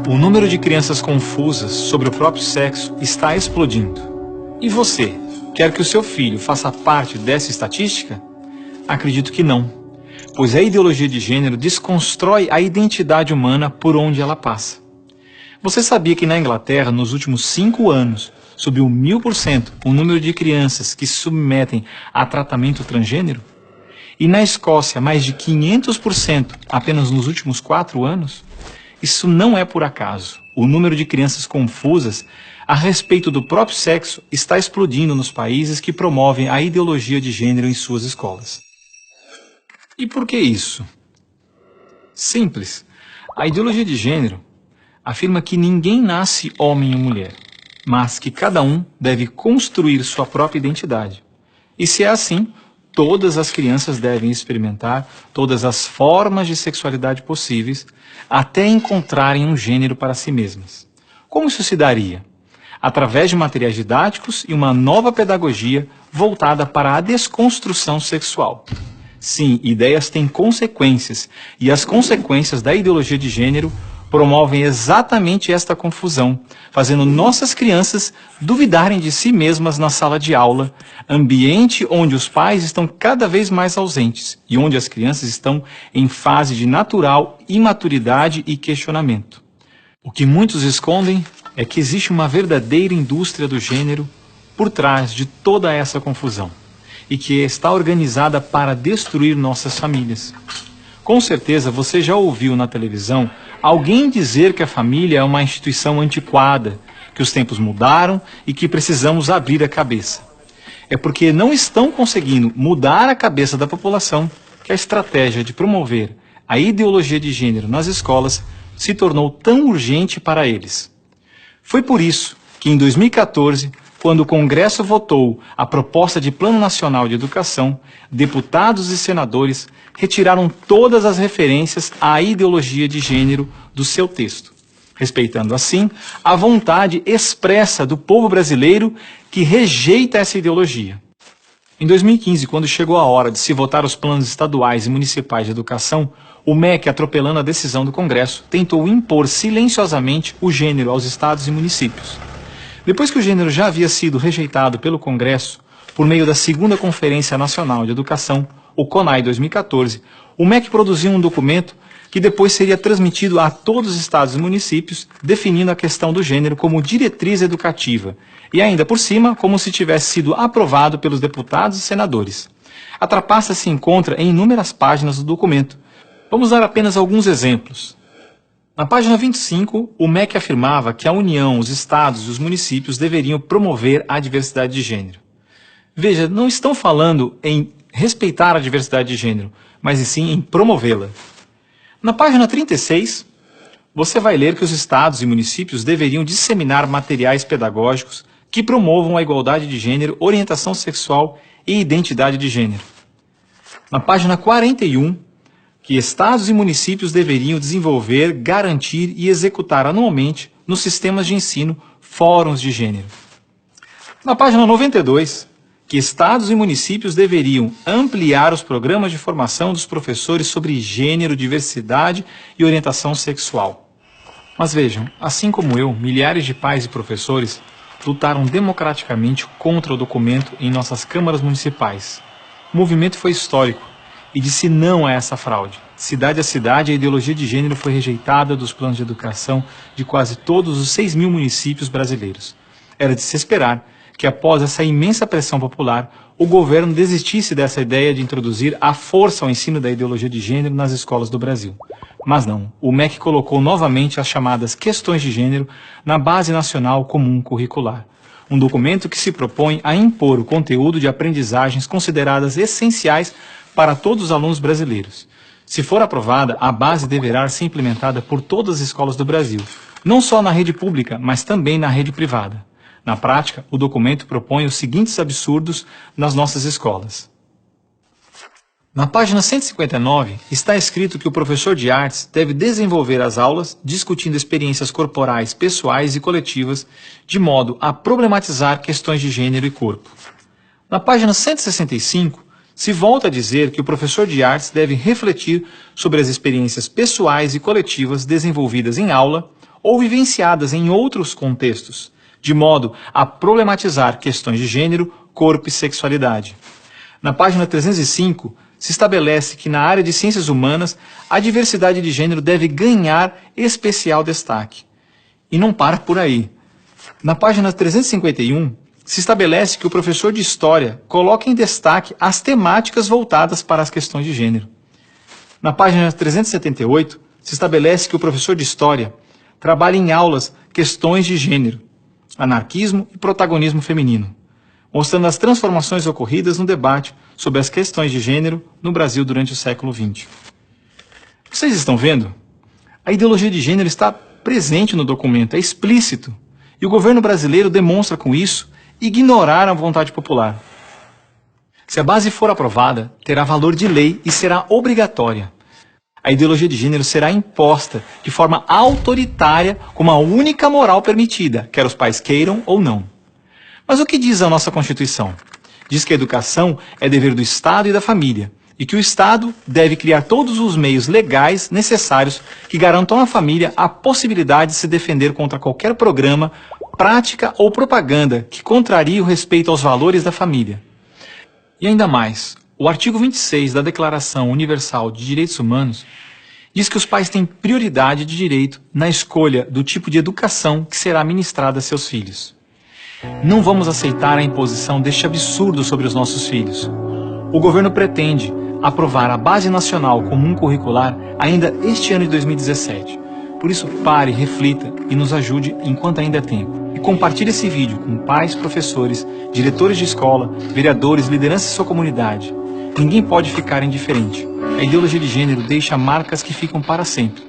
O número de crianças confusas sobre o próprio sexo está explodindo. E você, quer que o seu filho faça parte dessa estatística? Acredito que não, pois a ideologia de gênero desconstrói a identidade humana por onde ela passa. Você sabia que na Inglaterra, nos últimos 5 anos, subiu 1000% o número de crianças que se submetem a tratamento transgênero? E na Escócia, mais de 500% apenas nos últimos 4 anos? Isso não é por acaso. O número de crianças confusas a respeito do próprio sexo está explodindo nos países que promovem a ideologia de gênero em suas escolas. E por que isso? Simples. A ideologia de gênero afirma que ninguém nasce homem ou mulher, mas que cada um deve construir sua própria identidade. E se é assim, todas as crianças devem experimentar todas as formas de sexualidade possíveis até encontrarem um gênero para si mesmas. Como isso se daria? Através de materiais didáticos e uma nova pedagogia voltada para a desconstrução sexual. Sim, ideias têm consequências, e as consequências da ideologia de gênero promovem exatamente esta confusão, fazendo nossas crianças duvidarem de si mesmas na sala de aula, ambiente onde os pais estão cada vez mais ausentes e onde as crianças estão em fase de natural imaturidade e questionamento. O que muitos escondem é que existe uma verdadeira indústria do gênero por trás de toda essa confusão e que está organizada para destruir nossas famílias. Com certeza você já ouviu na televisão alguém dizer que a família é uma instituição antiquada, que os tempos mudaram e que precisamos abrir a cabeça. É porque não estão conseguindo mudar a cabeça da população que a estratégia de promover a ideologia de gênero nas escolas se tornou tão urgente para eles. Foi por isso que em 2014, quando o Congresso votou a proposta de Plano Nacional de Educação, deputados e senadores retiraram todas as referências à ideologia de gênero do seu texto, respeitando assim a vontade expressa do povo brasileiro que rejeita essa ideologia. Em 2015, quando chegou a hora de se votar os planos estaduais e municipais de educação, o MEC, atropelando a decisão do Congresso, tentou impor silenciosamente o gênero aos estados e municípios. Depois que o gênero já havia sido rejeitado pelo Congresso, por meio da Segunda Conferência Nacional de Educação, o CONAE 2014, o MEC produziu um documento que depois seria transmitido a todos os estados e municípios, definindo a questão do gênero como diretriz educativa, e ainda por cima, como se tivesse sido aprovado pelos deputados e senadores. A trapaça se encontra em inúmeras páginas do documento. Vamos dar apenas alguns exemplos. Na página 25, o MEC afirmava que a União, os estados e os municípios deveriam promover a diversidade de gênero. Veja, não estão falando em respeitar a diversidade de gênero, mas sim em promovê-la. Na página 36, você vai ler que os estados e municípios deveriam disseminar materiais pedagógicos que promovam a igualdade de gênero, orientação sexual e identidade de gênero. Na página 41, que estados e municípios deveriam desenvolver, garantir e executar anualmente nos sistemas de ensino fóruns de gênero. Na página 92, que estados e municípios deveriam ampliar os programas de formação dos professores sobre gênero, diversidade e orientação sexual. Mas vejam, assim como eu, milhares de pais e professores lutaram democraticamente contra o documento em nossas câmaras municipais. O movimento foi histórico e disse não a essa fraude. Cidade a cidade, a ideologia de gênero foi rejeitada dos planos de educação de quase todos os 6.000 municípios brasileiros. Era de se esperar que, após essa imensa pressão popular, o governo desistisse dessa ideia de introduzir à força o ensino da ideologia de gênero nas escolas do Brasil. Mas não, o MEC colocou novamente as chamadas questões de gênero na Base Nacional Comum Curricular, um documento que se propõe a impor o conteúdo de aprendizagens consideradas essenciais para todos os alunos brasileiros. Se for aprovada, a base deverá ser implementada por todas as escolas do Brasil, não só na rede pública, mas também na rede privada. Na prática, o documento propõe os seguintes absurdos nas nossas escolas. Na página 159, está escrito que o professor de artes deve desenvolver as aulas discutindo experiências corporais, pessoais e coletivas, de modo a problematizar questões de gênero e corpo. Na página 165, se volta a dizer que o professor de artes deve refletir sobre as experiências pessoais e coletivas desenvolvidas em aula ou vivenciadas em outros contextos, de modo a problematizar questões de gênero, corpo e sexualidade. Na página 305, se estabelece que na área de ciências humanas, a diversidade de gênero deve ganhar especial destaque. E não para por aí. Na página 351, se estabelece que o professor de História coloque em destaque as temáticas voltadas para as questões de gênero. Na página 378, se estabelece que o professor de História trabalhe em aulas questões de gênero, anarquismo e protagonismo feminino, mostrando as transformações ocorridas no debate sobre as questões de gênero no Brasil durante o século XX. Vocês estão vendo? A ideologia de gênero está presente no documento, é explícito, e o governo brasileiro demonstra com isso ignorar a vontade popular. Se a base for aprovada, terá valor de lei e será obrigatória. A ideologia de gênero será imposta de forma autoritária como a única moral permitida, quer os pais queiram ou não. Mas o que diz a nossa Constituição? Diz que a educação é dever do Estado e da família, e que o Estado deve criar todos os meios legais necessários que garantam à família a possibilidade de se defender contra qualquer programa, prática ou propaganda que contrarie o respeito aos valores da família. E ainda mais, o artigo 26 da Declaração Universal de Direitos Humanos diz que os pais têm prioridade de direito na escolha do tipo de educação que será ministrada a seus filhos. Não vamos aceitar a imposição deste absurdo sobre os nossos filhos. O governo pretende aprovar a Base Nacional Comum Curricular ainda este ano de 2017. Por isso, pare, reflita e nos ajude enquanto ainda é tempo. E compartilhe esse vídeo com pais, professores, diretores de escola, vereadores, lideranças de sua comunidade. Ninguém pode ficar indiferente. A ideologia de gênero deixa marcas que ficam para sempre.